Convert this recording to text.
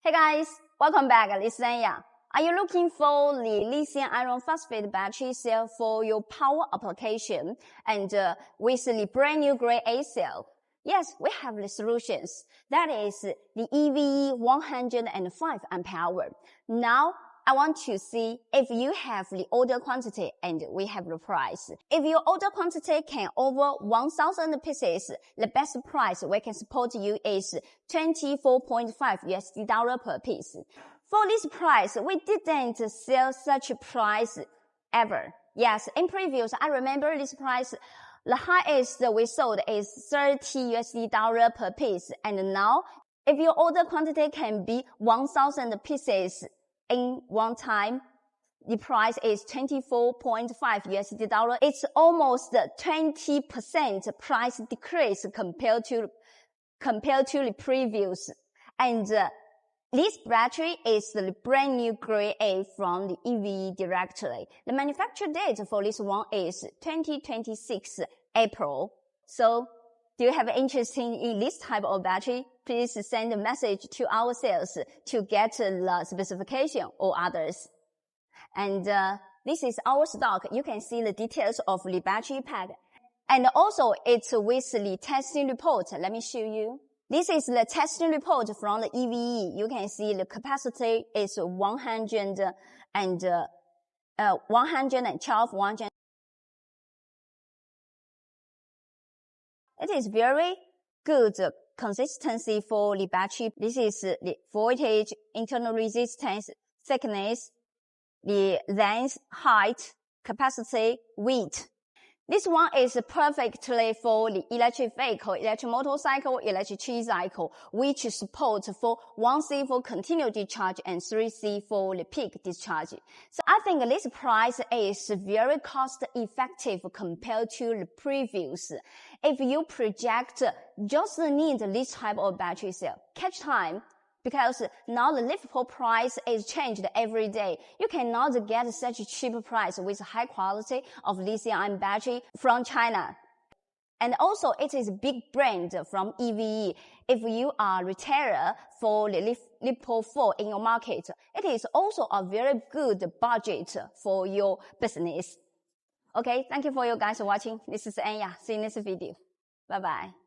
Hey guys, welcome back. This is Anya. Are you looking for the lithium iron phosphate battery cell for your power application and with the brand new grade A cell? Yes, we have the solutions. That is the LF105Ah. Now, I want to see if you have the order quantity and we have the price. If your order quantity can over 1,000 pieces, the best price we can support you is $24.5 per piece. For this price, we didn't sell such a price ever. Yes, in previous, I remember this price. The highest we sold is $30 per piece. And now, if your order quantity can be 1,000 pieces in one time, the price is $24.5. It's almost 20% price decrease compared to the previous. And this battery is the brand new grade A from the EVE directly. The manufacture date for this one is 2026 April. So, do you have interest in this type of battery? Please send a message to our sales to get the specification or others. And this is our stock. You can see the details of the battery pack. And also, it's with the testing report. Let me show you. This is the testing report from the EVE. You can see the capacity is 112. It is very good consistency for the battery. This is the voltage, internal resistance, thickness, the length, height, capacity, weight. This one is perfectly for the electric vehicle, electric motorcycle, electric tricycle, which support for 1C for continuous discharge and 3C for the peak discharge. So I think this price is very cost effective compared to the previous. If you project just need this type of battery cell, catch time. Because now the LiFePO4 price is changed every day. You cannot get such a cheap price with high quality of lithium-ion battery from China. And also, it is a big brand from EVE. If you are a retailer for the LiFePO4 in your market, it is also a very good budget for your business. Okay, thank you for you guys watching. This is Anya. See you in this video. Bye-bye.